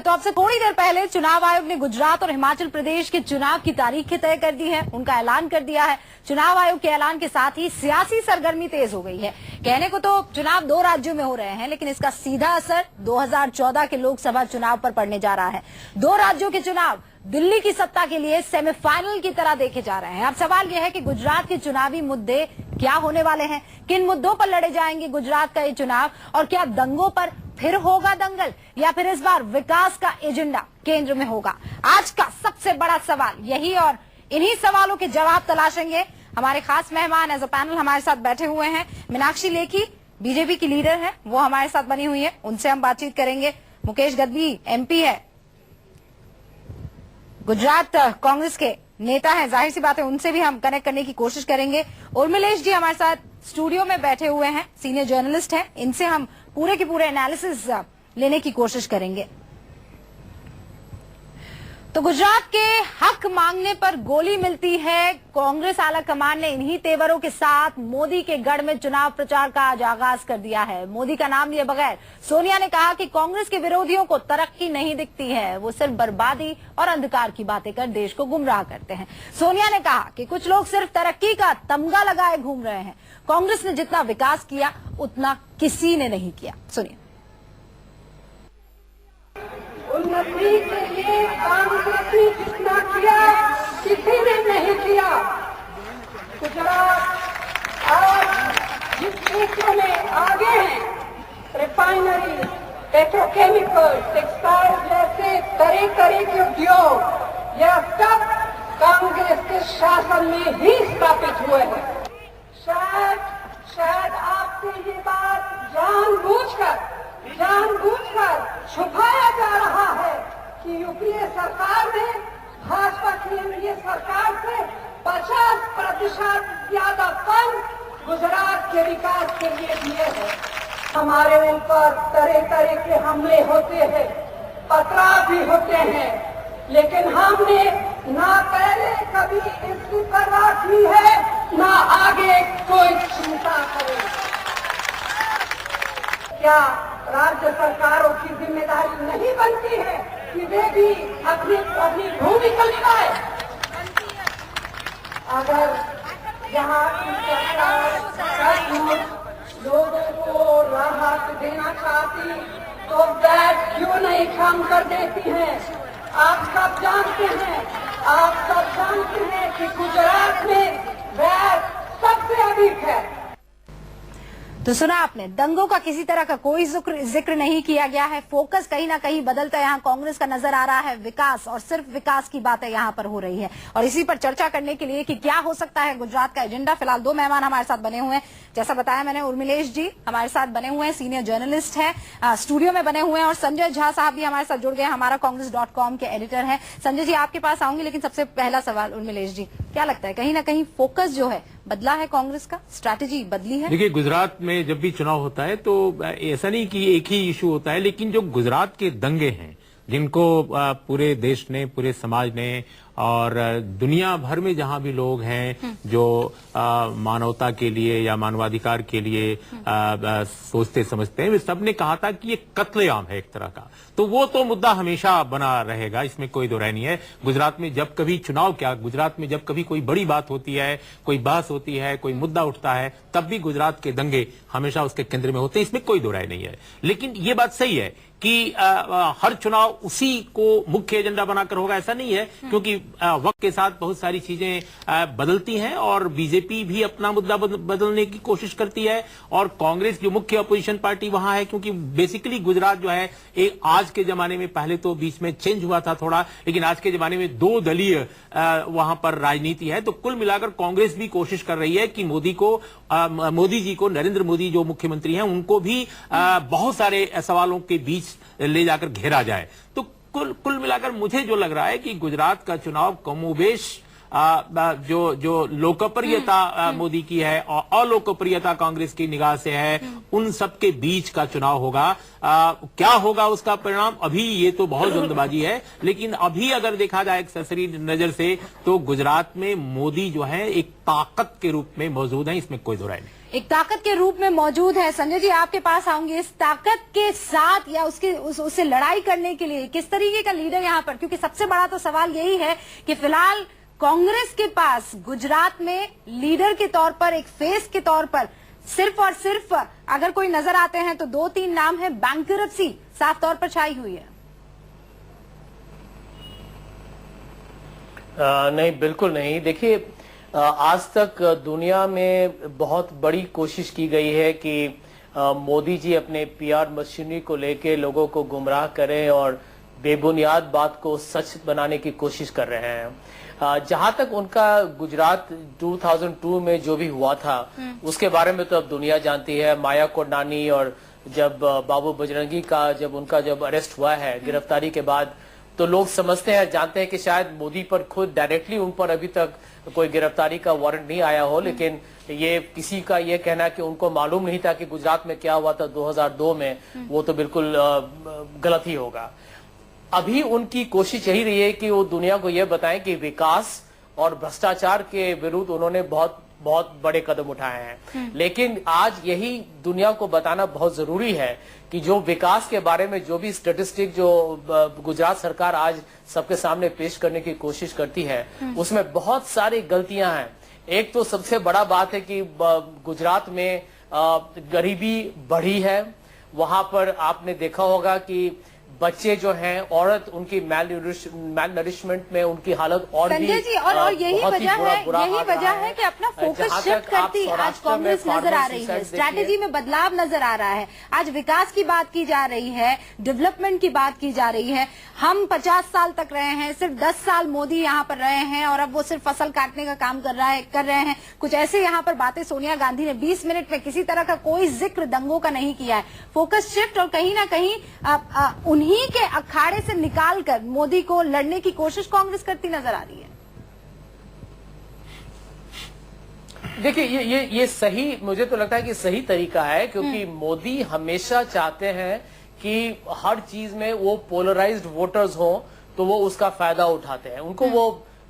तो अब से थोड़ी देर पहले चुनाव आयोग ने गुजरात और हिमाचल प्रदेश के चुनाव की तारीखें तय कर दी है, उनका ऐलान कर दिया है। चुनाव आयोग के ऐलान के साथ ही सियासी सरगर्मी तेज हो गई है। कहने को तो चुनाव 2 राज्यों में हो रहे हैं, लेकिन इसका सीधा असर 2014 के लोकसभा चुनाव पर पड़ने जा रहा है। 2 राज्यों के चुनाव दिल्ली की सत्ता के लिए सेमीफाइनल की तरह देखे जा रहे हैं। अब सवाल यह है कि गुजरात के चुनावी मुद्दे क्या होने वाले हैं, किन मुद्दों पर लड़े जाएंगे गुजरात का ये चुनाव, और क्या दंगों पर फिर होगा दंगल या फिर इस बार विकास का एजेंडा केंद्र में होगा। आज का सबसे बड़ा सवाल यही, और इन्हीं सवालों के जवाब तलाशेंगे। हमारे खास मेहमान एज अ पैनल हमारे साथ बैठे हुए हैं। मीनाक्षी लेखी बीजेपी की लीडर है, वो हमारे साथ बनी हुई है, उनसे हम बातचीत करेंगे। मुकेश गद्दी एमपी है, गुजरात कांग्रेस के नेता हैं, जाहिर सी बात है उनसे भी हम कनेक्ट करने की कोशिश करेंगे। उर्मिलेश जी हमारे साथ स्टूडियो में बैठे हुए हैं, सीनियर जर्नलिस्ट हैं, इनसे हम पूरे के पूरे एनालिसिस लेने की कोशिश करेंगे। तो गुजरात के हक मांगने पर गोली मिलती है। कांग्रेस आला कमान ने इन्हीं तेवरों के साथ मोदी के गढ़ में चुनाव प्रचार का आज आगाज कर दिया है। मोदी का नाम लिए बगैर सोनिया ने कहा कि कांग्रेस के विरोधियों को तरक्की नहीं दिखती है, वो सिर्फ बर्बादी और अंधकार की बातें कर देश को गुमराह करते हैं। सोनिया ने कहा कि कुछ लोग सिर्फ तरक्की का तमगा लगाए घूम रहे हैं। कांग्रेस ने जितना विकास किया उतना किसी ने नहीं किया। सुनिए। उन्नति के लिए कांग्रेस ने जितना किया किसी ने नहीं किया। गुजरात आज जिस क्षेत्रों में आगे हैं, रिफाइनरी, पेट्रोकेमिकल, टेक्सटाइल जैसे तरह तरह के उद्योग, यह सब कांग्रेस के शासन में ही स्थापित हुए हैं। शायद आपसे ये बात जानबूझकर छुपाया जा रहा है कि यूपीए सरकार ने भाजपा की एनडीए सरकार से 50% ज्यादा फंड गुजरात के विकास के लिए दिए हैं। हमारे ऊपर तरह तरह के हमले होते हैं, पथराव भी होते हैं, लेकिन हमने ना पहले कभी इसकी परवाह की है, ना आगे कोई चिंता करे। क्या राज्य सरकारों की जिम्मेदारी नहीं बनती है कि वे भी अपनी भूमिका निभाए? अगर यहाँ की सरकार सचमुच लोगों को राहत देना चाहती तो वैट क्यों नहीं कम कर देती है? आप सब जानते हैं कि गुजरात में वैट सबसे अधिक है। तो सुना आपने, दंगों का किसी तरह का कोई जिक्र नहीं किया गया है। फोकस कहीं ना कहीं बदलता यहाँ कांग्रेस का नजर आ रहा है। विकास और सिर्फ विकास की बातें यहाँ पर हो रही है, और इसी पर चर्चा करने के लिए कि क्या हो सकता है गुजरात का एजेंडा, फिलहाल 2 मेहमान हमारे साथ बने हुए हैं। जैसा बताया मैंने, उर्मिलेश जी हमारे साथ बने हुए हैं, सीनियर जर्नलिस्ट है, स्टूडियो में बने हुए हैं, और संजय झा साहब भी हमारे साथ जुड़ गए, हमारा कांग्रेस.com के एडिटर है। संजय जी आपके पास आऊंगी, लेकिन सबसे पहला सवाल उर्मिलेश जी, क्या लगता है कहीं ना कहीं फोकस जो है बदला है, कांग्रेस का स्ट्रैटेजी बदली है? देखिए, गुजरात में जब भी चुनाव होता है तो ऐसा नहीं कि एक ही इशू होता है, लेकिन जो गुजरात के दंगे हैं जिनको पूरे देश ने, पूरे समाज ने और दुनिया भर में जहां भी लोग हैं जो मानवता के लिए या मानवाधिकार के लिए सोचते समझते हैं, वे सब ने कहा था कि ये कत्लेआम है एक तरह का। तो वो तो मुद्दा हमेशा बना रहेगा, इसमें कोई दो राय नहीं है। गुजरात में जब कभी चुनाव क्या, गुजरात में जब कभी कोई बड़ी बात होती है, कोई बहस होती है, कोई मुद्दा उठता है, तब भी गुजरात के दंगे हमेशा उसके केंद्र में होते हैं, इसमें कोई दो राय नहीं है। लेकिन ये बात सही है कि हर चुनाव उसी को मुख्य एजेंडा बनाकर होगा, ऐसा नहीं है, क्योंकि वक्त के साथ बहुत सारी चीजें बदलती हैं और बीजेपी भी अपना मुद्दा बदलने की कोशिश करती है, और कांग्रेस जो मुख्य अपोजिशन पार्टी वहां है, क्योंकि बेसिकली गुजरात जो है एक आज के जमाने में, पहले तो बीच में चेंज हुआ था थोड़ा, लेकिन आज के जमाने में 2 दलीय वहां पर राजनीति है। तो कुल मिलाकर कांग्रेस भी कोशिश कर रही है कि मोदी जी को, नरेंद्र मोदी जो मुख्यमंत्री हैं, उनको भी बहुत सारे सवालों के बीच ले जाकर घेरा जाए। तो कुल मिलाकर मुझे जो लग रहा है कि गुजरात का चुनाव कमोबेश जो लोकप्रियता मोदी की है और अलोकप्रियता कांग्रेस की निगाह से है, उन सबके बीच का चुनाव होगा। क्या होगा उसका परिणाम अभी ये तो बहुत जल्दबाजी है, लेकिन अभी अगर देखा जाए एक सरसरी नजर से तो गुजरात में मोदी जो है एक ताकत के रूप में मौजूद है, इसमें कोई दो राय नहीं। एक ताकत के रूप में मौजूद है। संजय जी, आपके पास आऊंगी। इस ताकत के साथ या उससे लड़ाई करने के लिए किस तरीके का लीडर यहाँ पर, क्योंकि सबसे बड़ा तो सवाल यही है कि फिलहाल कांग्रेस के पास गुजरात में लीडर के तौर पर, एक फेस के तौर पर सिर्फ और सिर्फ अगर कोई नजर आते हैं तो 2-3 नाम है। बैंकरप्सी साफ तौर पर छाई हुई है। नहीं, बिल्कुल नहीं। देखिए, आज तक दुनिया में बहुत बड़ी कोशिश की गई है कि मोदी जी अपने पीआर मशीनरी को लेके लोगों को गुमराह करें और बेबुनियाद बात को सच बनाने की कोशिश कर रहे हैं। जहां तक उनका गुजरात 2002 में जो भी हुआ था उसके बारे में तो अब दुनिया जानती है। माया कोडनानी और जब बाबू बजरंगी का जब अरेस्ट हुआ है, गिरफ्तारी के बाद, तो लोग समझते हैं, जानते हैं कि शायद मोदी पर खुद डायरेक्टली उन पर अभी तक कोई गिरफ्तारी का वारंट नहीं आया हो, लेकिन ये किसी का ये कहना कि उनको मालूम नहीं था कि गुजरात में क्या हुआ था 2002 में, वो तो बिल्कुल गलत ही होगा। अभी उनकी कोशिश यही रही है कि वो दुनिया को ये बताएं कि विकास और भ्रष्टाचार के विरुद्ध उन्होंने बहुत बड़े कदम उठाए हैं। लेकिन आज यही दुनिया को बताना बहुत जरूरी है कि जो विकास के बारे में जो भी स्टेटिस्टिक जो गुजरात सरकार आज सबके सामने पेश करने की कोशिश करती है, उसमें बहुत सारी गलतियां हैं। एक तो सबसे बड़ा बात है कि गुजरात में गरीबी बढ़ी है। वहां पर आपने देखा होगा कि बच्चे जो हैं, औरत, उनकी मैलनरिशमेंट में उनकी हालत और भी संजय जी, और यही वजह है कि अपना फोकस शिफ्ट करती आज कांग्रेस नजर आ रही है। स्ट्रैटेजी में बदलाव नजर आ रहा है। आज विकास की बात की जा रही है, डेवलपमेंट की बात की जा रही है। हम 50 साल तक रहे हैं, सिर्फ 10 साल मोदी यहाँ पर रहे हैं और अब वो सिर्फ फसल काटने का काम कर रहे हैं। कुछ ऐसे यहाँ पर बातें सोनिया गांधी ने 20 मिनट में किसी तरह का कोई जिक्र दंगों का नहीं किया है। फोकस शिफ्ट, और कहीं ना कहीं उन्हीं के अखाड़े से निकालकर मोदी को लड़ने की कोशिश कांग्रेस करती नजर आ रही है। देखिए, ये सही, मुझे तो लगता है कि सही तरीका है, क्योंकि मोदी हमेशा चाहते हैं कि हर चीज में वो पोलराइज्ड वोटर्स हो तो वो उसका फायदा उठाते हैं। उनको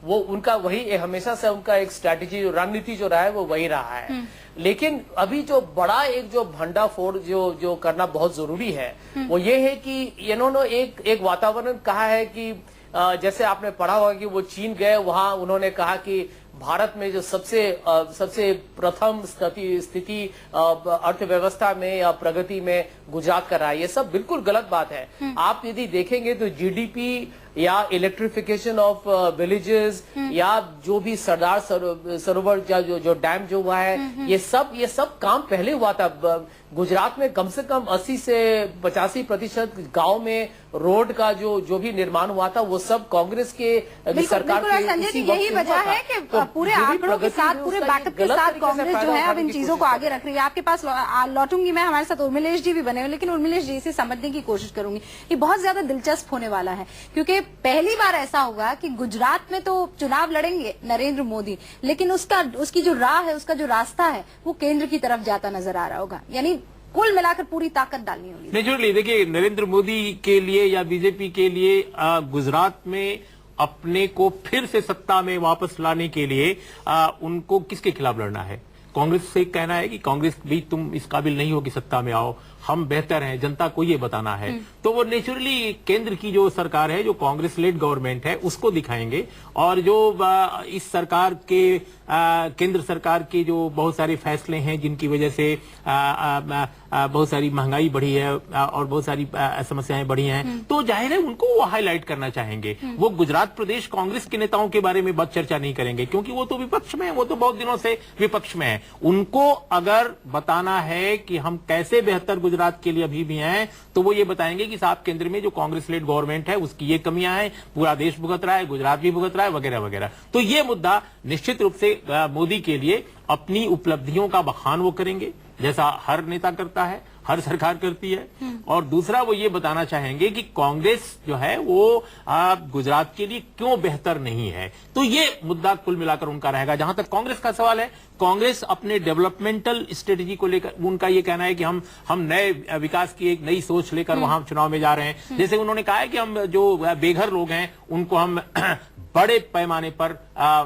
वो उनका वही हमेशा से उनका एक स्ट्रैटेजी, रणनीति जो रहा है वो वही रहा है। लेकिन अभी जो बड़ा एक जो भंडाफोड़ जो करना बहुत जरूरी है, वो ये है कि इन्होंने एक वातावरण कहा है कि जैसे आपने पढ़ा होगा कि वो चीन गए, वहां उन्होंने कहा कि भारत में जो सबसे प्रथम स्थिति अर्थव्यवस्था में या प्रगति में गुजरात का रहा है। ये सब बिल्कुल गलत बात है। आप यदि देखेंगे तो जीडीपी या इलेक्ट्रिफिकेशन ऑफ विलेजेस या जो भी सरदार सरोवर जो डैम जो हुआ है, ये सब काम पहले हुआ था। गुजरात में कम से कम 80 से 85% गांव में रोड का जो भी निर्माण हुआ था, वो सब कांग्रेस के सरकार के यही वजह है कि पूरे आंकड़ों के साथ, पूरे बैकअप के साथ कांग्रेस जो है अब इन चीजों को आगे रख रही है। आपके पास लौटूंगी मैं, हमारे साथ उर्मिलेश जी भी बने हुए, लेकिन उर्मिलेश जी से समझने की कोशिश करूंगी। ये बहुत ज्यादा दिलचस्प होने वाला है, क्योंकि पहली बार ऐसा होगा कि गुजरात में तो चुनाव लड़ेंगे नरेंद्र मोदी, लेकिन उसकी जो राह है, उसका जो रास्ता है, वो केंद्र की तरफ जाता नजर आ रहा होगा। यानी कुल मिलाकर पूरी ताकत डालनी होगी। नेचुरली देखिए, नरेंद्र मोदी के लिए या बीजेपी के लिए गुजरात में अपने को फिर से सत्ता में वापस लाने के लिए उनको किसके खिलाफ लड़ना है? कांग्रेस से कहना है कि कांग्रेस भी तुम इस काबिल नहीं हो कि सत्ता में आओ, हम बेहतर हैं, जनता को ये बताना है। तो वो नेचुरली केंद्र की जो सरकार है, जो कांग्रेस लेड गवर्नमेंट है, उसको दिखाएंगे। और जो इस सरकार के केंद्र सरकार के जो बहुत सारे फैसले हैं जिनकी वजह से बहुत सारी महंगाई बढ़ी है और बहुत सारी समस्याएं बढ़ी हैं, तो जाहिर है उनको वो हाईलाइट करना चाहेंगे। वो गुजरात प्रदेश कांग्रेस के नेताओं के बारे में बात चर्चा नहीं करेंगे, क्योंकि वो तो विपक्ष में है, वो तो बहुत दिनों से विपक्ष में है। उनको अगर बताना है कि हम कैसे बेहतर गुजरात के लिए अभी भी हैं, तो वो ये बताएंगे कि साहब केंद्र में जो कांग्रेस लेड गवर्नमेंट है उसकी ये कमियां हैं, पूरा देश भुगत रहा है, गुजरात भी भुगत रहा है, वगैरह वगैरह। तो ये मुद्दा निश्चित रूप से मोदी के लिए अपनी उपलब्धियों का बखान वो करेंगे, जैसा हर नेता करता है, हर सरकार करती है, और दूसरा वो ये बताना चाहेंगे कि कांग्रेस जो है वो गुजरात के लिए क्यों बेहतर नहीं है। तो ये मुद्दा कुल मिलाकर उनका रहेगा। जहां तक कांग्रेस का सवाल है, कांग्रेस अपने डेवलपमेंटल स्ट्रेटेजी को लेकर उनका ये कहना है कि हम नए विकास की एक नई सोच लेकर वहां चुनाव में जा रहे हैं। जैसे उन्होंने कहा है कि हम जो बेघर लोग हैं उनको हम बड़े पैमाने पर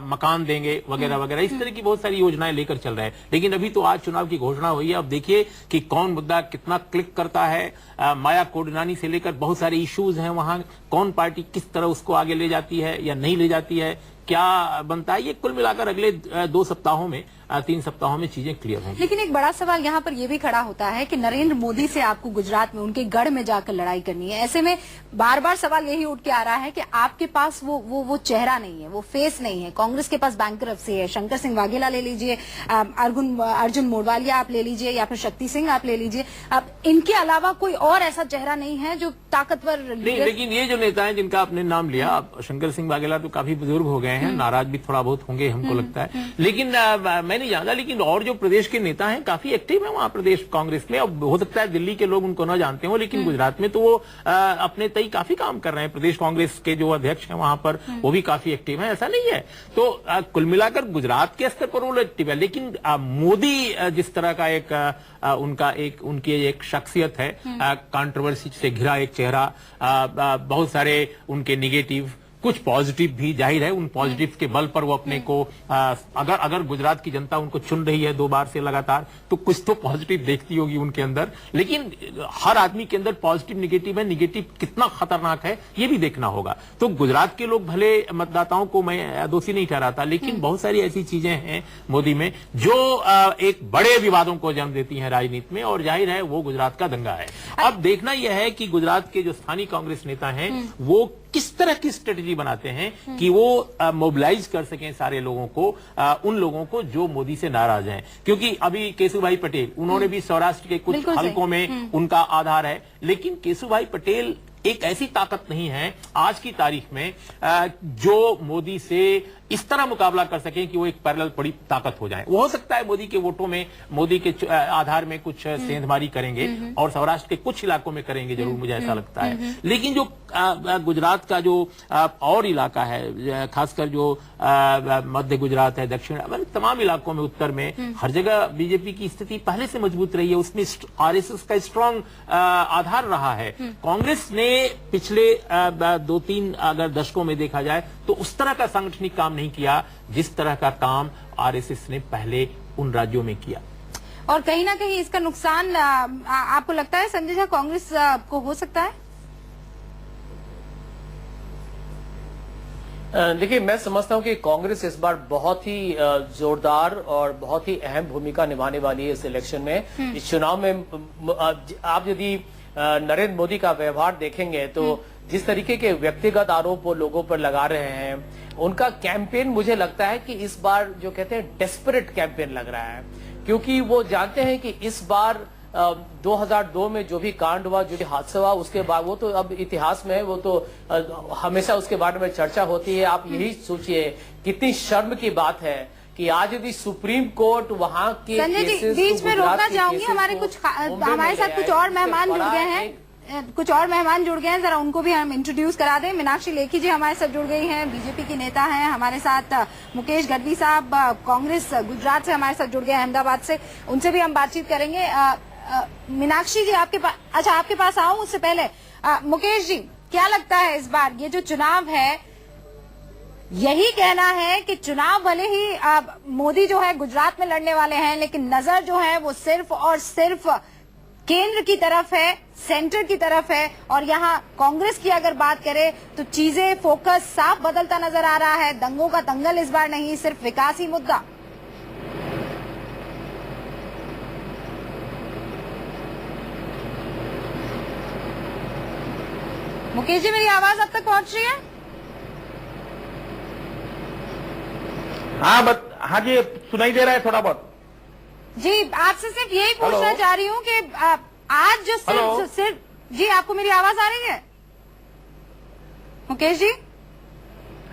मकान देंगे वगैरह वगैरह, इस तरह की बहुत सारी योजनाएं लेकर चल रहे हैं। लेकिन अभी तो आज चुनाव की घोषणा हुई है, अब देखिए कि कौन मुद्दा कितना क्लिक करता है। माया कोडनानी से लेकर बहुत सारे इश्यूज हैं वहां, कौन पार्टी किस तरह उसको आगे ले जाती है या नहीं ले जाती है, क्या बनता है, ये कुल मिलाकर अगले 2 सप्ताहों में 3 सप्ताहों में चीजें क्लियर होंगी। लेकिन एक बड़ा सवाल यहाँ पर यह भी खड़ा होता है कि नरेंद्र मोदी से आपको गुजरात में उनके गढ़ में जाकर लड़ाई करनी है। ऐसे में बार बार सवाल यही उठ के आ रहा है कि आपके पास वो चेहरा नहीं है, वो फेस नहीं है। कांग्रेस के पास बैंकरप्सी है, शंकर सिंह वाघेला ले लीजिए, अर्जुन मोडवालिया आप ले लीजिए, या फिर शक्ति सिंह आप ले लीजिए। अब इनके अलावा कोई और ऐसा चेहरा नहीं है जो ताकतवर नहीं। लेकिन ये जो नेता है जिनका आपने नाम लिया, शंकर सिंह वाघेला तो काफी बुजुर्ग हो गए हैं, नाराज भी थोड़ा बहुत होंगे हमको लगता है। लेकिन मैं नहीं जानता, लेकिन और जो प्रदेश के नेता हैं काफी एक्टिव हैं वहां प्रदेश कांग्रेस में। अब हो सकता है दिल्ली के लोग उनको न जानते हो, लेकिन गुजरात में तो वो अपने तय काफी काम कर रहे हैं। प्रदेश कांग्रेस के जो अध्यक्ष हैं वहां पर वो भी काफी एक्टिव हैं, ऐसा नहीं है। तो कुल मिलाकर गुजरात के स्तर पर वो एक्टिव है। लेकिन मोदी जिस तरह का उनकी एक शख्सियत है, कंट्रोवर्सी से घिरा एक चेहरा, बहुत सारे उनके निगेटिव, कुछ पॉजिटिव भी, जाहिर है उन पॉजिटिव के बल पर वो अपने को अगर गुजरात की जनता उनको चुन रही है 2 बार से लगातार, तो कुछ तो पॉजिटिव देखती होगी उनके अंदर। लेकिन हर आदमी के अंदर पॉजिटिव निगेटिव है, निगेटिव कितना खतरनाक है ये भी देखना होगा। तो गुजरात के लोग भले मतदाताओं को मैं दोषी नहीं ठहराता, लेकिन बहुत सारी ऐसी चीजें हैं मोदी में जो एक बड़े विवादों को जन्म देती हैं राजनीति में, और जाहिर है वो गुजरात का दंगा है। अब देखना यह है कि गुजरात के जो स्थानीय कांग्रेस नेता हैं वो किस तरह की स्ट्रेटेजी बनाते हैं कि वो मोबिलाइज कर सकें सारे लोगों को, उन लोगों को जो मोदी से नाराज हैं। क्योंकि अभी केशुभाई पटेल, उन्होंने भी सौराष्ट्र के कुछ हलकों में उनका आधार है, लेकिन केशुभाई पटेल एक ऐसी ताकत नहीं है आज की तारीख में जो मोदी से इस तरह मुकाबला कर सकें कि वो एक पैरेलल बड़ी ताकत हो जाए। वो हो सकता है मोदी के वोटों में, मोदी के आधार में कुछ सेंधमारी करेंगे और सौराष्ट्र के कुछ इलाकों में करेंगे जरूर, मुझे ऐसा लगता है। लेकिन जो गुजरात का जो और इलाका है, खासकर जो मध्य गुजरात है, दक्षिण, तमाम इलाकों में, उत्तर में, हर जगह बीजेपी की स्थिति पहले से मजबूत रही है। उसमें आरएसएस का स्ट्रांग आधार रहा है। कांग्रेस ने पिछले 2-3 अगर दशकों में देखा जाए तो उस तरह का सांगठनिक काम नहीं किया जिस तरह का काम आरएसएस ने पहले उन राज्यों में किया। और कहीं ना कहीं इसका नुकसान आपको लगता है संजय झा कांग्रेस को हो सकता है? देखिए, मैं समझता हूं कि कांग्रेस इस बार बहुत ही जोरदार और बहुत ही अहम भूमिका निभाने वाली है इस इलेक्शन में। इस चुनाव में आप यदि नरेंद्र मोदी का व्यवहार देखेंगे तो जिस तरीके के व्यक्तिगत आरोप वो लोगों पर लगा रहे हैं, उनका कैंपेन मुझे लगता है कि इस बार जो कहते हैं डेस्परेट कैंपेन लग रहा है, क्योंकि वो जानते हैं कि इस बार 2002 में जो भी कांड हुआ, जो भी हादसा हुआ, उसके बाद वो तो अब इतिहास में है, वो तो हमेशा उसके बारे में चर्चा होती है। आप यही सोचिए कितनी शर्म की बात है कि आज यदि सुप्रीम कोर्ट वहां के केसेस बीच में रोकना चाहूंगी, हमारे साथ कुछ और मेहमान जुड़ गए हैं, जुड़ गए हैं, जरा उनको भी हम इंट्रोड्यूस करा दें। मीनाक्षी लेखी जी हमारे साथ जुड़ गई हैं, बीजेपी की नेता हैं। हमारे साथ मुकेश गढ़वी साहब कांग्रेस गुजरात से हमारे साथ जुड़ गए हैं, अहमदाबाद से, उनसे भी हम बातचीत करेंगे। मीनाक्षी जी आपके पास, अच्छा आपके पास आऊं उससे पहले मुकेश जी, क्या लगता है इस बार ये जो चुनाव है, यही कहना है कि चुनाव भले ही मोदी जो है गुजरात में लड़ने वाले हैं, लेकिन नजर जो है वो सिर्फ और सिर्फ केंद्र की तरफ है, सेंटर की तरफ है, और यहाँ कांग्रेस की अगर बात करें तो चीजें, फोकस साफ बदलता नजर आ रहा है। दंगों का दंगल इस बार नहीं, सिर्फ विकास ही मुद्दा। मुकेश जी, मेरी आवाज अब तक पहुंच रही है? हाँ जी, सुनाई दे रहा है थोड़ा बहुत जी। आपसे सिर्फ यही पूछना चाह रही हूँ कि आज जो सिर्फ जी, आपको मेरी आवाज आ रही है मुकेश जी?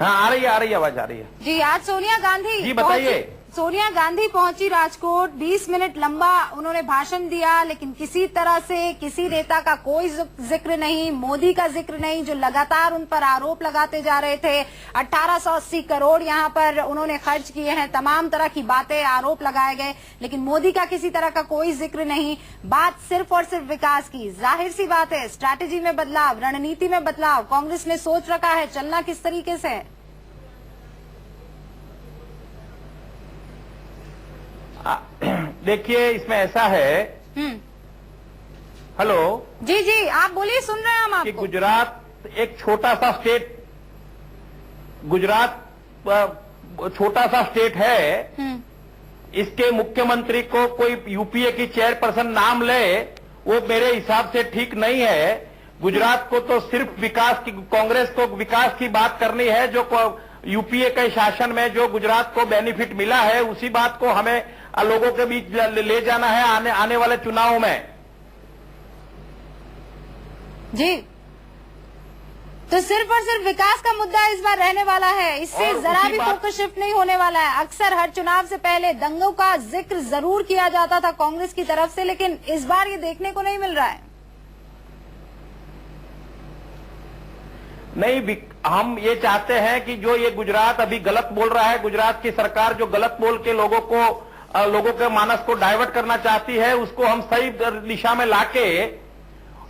हाँ, आ रही है आवाज आ रही है जी। आज सोनिया गांधी जी, बताइए। सोनिया गांधी पहुंची राजकोट, 20 मिनट लंबा उन्होंने भाषण दिया, लेकिन किसी तरह से किसी नेता का कोई जिक्र नहीं, मोदी का जिक्र नहीं, जो लगातार उन पर आरोप लगाते जा रहे थे। 1880 करोड़ यहां पर उन्होंने खर्च किए हैं, तमाम तरह की बातें, आरोप लगाए गए, लेकिन मोदी का किसी तरह का कोई जिक्र नहीं। बात सिर्फ और सिर्फ विकास की। जाहिर सी बात है, स्ट्रैटेजी में बदलाव, रणनीति में बदलाव कांग्रेस ने सोच रखा है, चलना किस तरीके से है। देखिए, इसमें ऐसा है। हेलो जी जी, आप बोलिए, सुन रहे हैं हम कि आपको। गुजरात एक छोटा सा स्टेट, गुजरात छोटा सा स्टेट है। इसके मुख्यमंत्री को कोई यूपीए की चेयरपर्सन नाम ले, वो मेरे हिसाब से ठीक नहीं है। गुजरात को तो सिर्फ विकास की, कांग्रेस को विकास की बात करनी है। जो यूपीए के शासन में जो गुजरात को बेनिफिट मिला है, उसी बात को हमें लोगों के बीच ले जाना है आने वाले चुनाव में। जी, तो सिर्फ और सिर्फ विकास का मुद्दा इस बार रहने वाला है, इससे जरा भी फोकस शिफ्ट नहीं होने वाला है। अक्सर हर चुनाव से पहले दंगों का जिक्र जरूर किया जाता था कांग्रेस की तरफ से, लेकिन इस बार ये देखने को नहीं मिल रहा है। नहीं, हम ये चाहते हैं कि जो ये गुजरात अभी गलत बोल रहा है, गुजरात की सरकार जो गलत बोल के लोगों के मानस को डाइवर्ट करना चाहती है, उसको हम सही दिशा में लाके,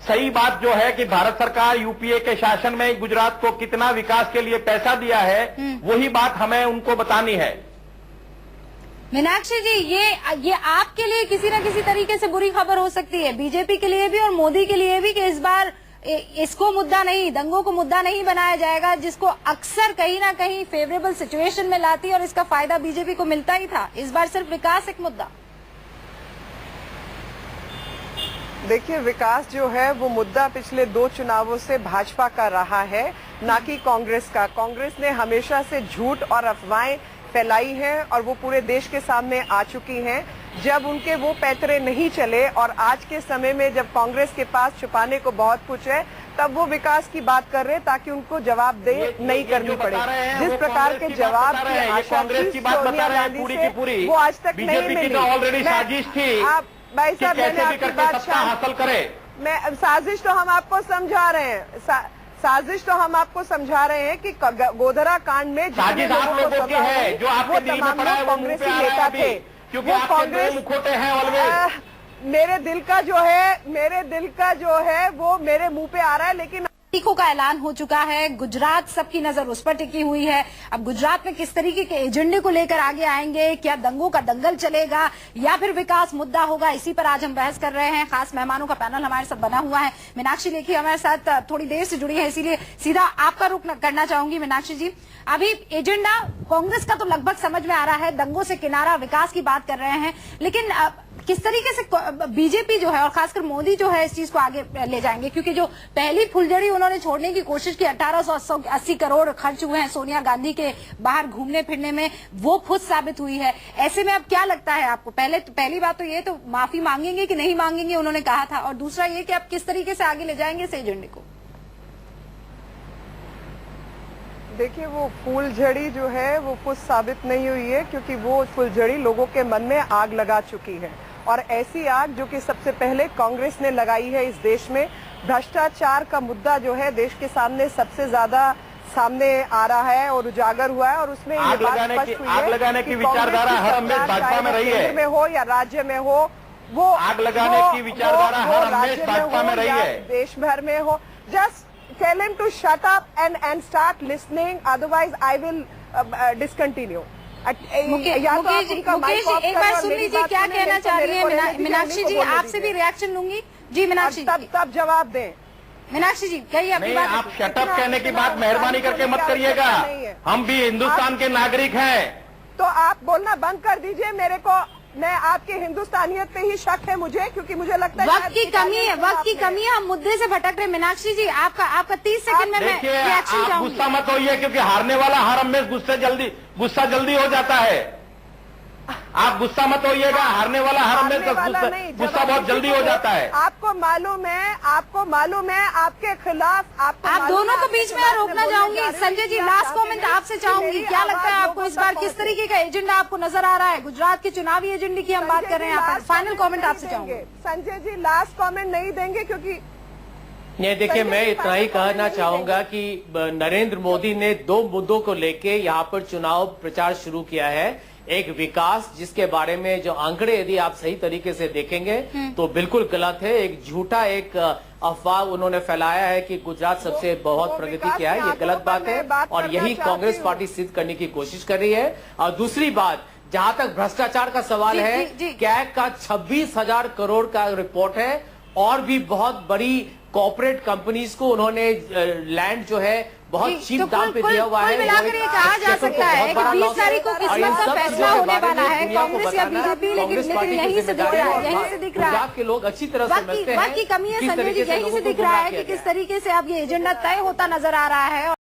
सही बात जो है कि भारत सरकार यूपीए के शासन में गुजरात को कितना विकास के लिए पैसा दिया है, वही बात हमें उनको बतानी है। मीनाक्षी जी, ये आपके लिए किसी न किसी तरीके से बुरी खबर हो सकती है, बीजेपी के लिए भी और मोदी के लिए भी, कि इस बार इसको मुद्दा नहीं, दंगों को मुद्दा नहीं बनाया जाएगा, जिसको अक्सर कहीं ना कहीं फेवरेबल सिचुएशन में लाती और इसका फायदा बीजेपी को मिलता ही था। इस बार सिर्फ विकास एक मुद्दा। देखिए, विकास जो है वो मुद्दा पिछले 2 चुनावों से भाजपा का रहा है, ना कि कांग्रेस का। कांग्रेस ने हमेशा से झूठ और अफवाहें फैलाई हैं और वो पूरे देश के सामने आ चुकी हैं। जब उनके वो पैतरे नहीं चले और आज के समय में जब कांग्रेस के पास छुपाने को बहुत कुछ है, तब वो विकास की बात कर रहे हैं ताकि उनको जवाब नहीं करनी पड़े। जिस प्रकार के जवाब की आशा थी सोनिया गांधी से, वो आज तक नहीं मिली। ऑलरेडी साजिश थी, भाई साहब, मैंने आपकी बात हासिल करे। मैं साजिश तो हम आपको समझा रहे हैं, साजिश तो हम आपको समझा रहे हैं कि गोधरा कांड में साजिश आप लोगों की है, जो आपके दिल में पड़ा है वो मुंह पे आ रहा है अभी, क्योंकि आपके मुखौटे हैं ऑलवेज। मेरे दिल का जो है वो मेरे मुंह पे आ रहा है, लेकिन तीखों का ऐलान हो चुका है। गुजरात सबकी नजर उस पर टिकी हुई है। अब गुजरात में किस तरीके के एजेंडे को लेकर आगे आएंगे, क्या दंगों का दंगल चलेगा या फिर विकास मुद्दा होगा, इसी पर आज हम बहस कर रहे हैं। खास मेहमानों का पैनल हमारे साथ बना हुआ है। मीनाक्षी लेखी हमारे साथ थोड़ी देर से जुड़ी है, इसीलिए सीधा आपका रुख करना चाहूंगी। मीनाक्षी जी, अभी एजेंडा कांग्रेस का तो लगभग समझ में आ रहा है, दंगों से किनारा, विकास की बात कर रहे हैं, लेकिन किस तरीके से बीजेपी जो है और खासकर मोदी जो है इस चीज को आगे ले जाएंगे, क्योंकि जो पहली फुलझड़ी उन्होंने छोड़ने की कोशिश की, 1880 करोड़ खर्च हुए हैं सोनिया गांधी के बाहर घूमने फिरने में, वो खुद साबित हुई है। ऐसे में अब क्या लगता है आपको? पहली बात तो ये, तो माफी मांगेंगे कि नहीं मांगेंगे, उन्होंने कहा था, और दूसरा ये कि आप किस तरीके से आगे ले जाएंगे इस एजेंडे को? देखिए, वो फूलझड़ी जो है वो कुछ साबित नहीं हुई है, क्योंकि वो फूलझड़ी लोगों के मन में आग लगा चुकी है, और ऐसी आग जो कि सबसे पहले कांग्रेस ने लगाई है इस देश में। भ्रष्टाचार का मुद्दा जो है देश के सामने सबसे ज्यादा सामने आ रहा है और उजागर हुआ है, और उसमें ये बात स्पष्ट हुई है कि विचारधारा हर हमेशा भाजपा में रही है, केंद्र में हो या राज्य में हो, वो आग लगाने की विचारधारा हर हमेशा भाजपा में रही है, देश भर में हो। Just tell him to shut up and start listening, otherwise I will discontinue. Mukesh ji, एक बार सुन लीजिए क्या कहना चाह रही है मीनाक्षी जी, आपसे भी रिएक्शन लूंगी। जी मीनाक्षी, तब जवाब दें। मीनाक्षी जी, कहिए अपनी बात। आप शटअप कहने की बात मेहरबानी करके मत करिएगा, हम भी हिंदुस्तान के नागरिक हैं। तो आप बोलना बंद कर दीजिए। मेरे को, मैं आपके हिंदुस्तानियत पे ही शक है मुझे, क्योंकि मुझे लगता है वक्त की कमी है, हम मुद्दे से भटक रहे। मीनाक्षी जी, आपका 30 सेकंड में मैं रिएक्शन चाहूंगी। गुस्सा मत होइए, क्योंकि हारने वाला हर हमेशा गुस्सा जल्दी हो जाता है। आप गुस्सा मत होइएगा, हारने वाला हर हमेशा गुस्सा बहुत जल्दी हो जाता है। आपको मालूम है आपके खिलाफ आप दोनों को बीच में रोकना चाहूंगी। संजय जी, लास्ट कमेंट आपसे चाहूंगी, क्या लगता है आपको इस बार किस तरीके का एजेंडा आपको नजर आ रहा है? गुजरात के चुनावी एजेंडे की हम बात कर रहे हैं यहाँ पर, फाइनल कमेंट आपसे चाहूंगी। संजय जी लास्ट कमेंट नहीं देंगे क्योंकि ये देखिए, मैं इतना ही कहना चाहूंगा कि नरेंद्र मोदी ने 2 मुद्दों को लेके यहाँ पर चुनाव प्रचार शुरू किया है। एक विकास, जिसके बारे में जो आंकड़े यदि आप सही तरीके से देखेंगे तो बिल्कुल गलत है। एक झूठा एक अफवाह उन्होंने फैलाया है कि गुजरात सबसे बहुत प्रगति किया है, ये गलत बात है और यही कांग्रेस पार्टी सिद्ध करने की कोशिश कर रही है। और दूसरी बात, जहां तक भ्रष्टाचार का सवाल है, कैग का 26,000 करोड़ का रिपोर्ट है और भी बहुत बड़ी कॉर्पोरेट कंपनीज को उन्होंने लैंड जो है बहुत चीप दाम पे दिया हुआ है। मिलाकर ये कहा जा सकता है कि 20 तारीख को किस्मत का फैसला होने वाला है, कांग्रेस या बीजेपी, लेकिन यहीं से दिख रहा है, यहीं से दिख रहा है। गुजरात के लोग अच्छी तरह समझते हैं। बाकी कमी है संजय जी, यहीं से दिख रहा है कि किस तरीके से अब ये एजेंडा तय होता नजर आ रहा है।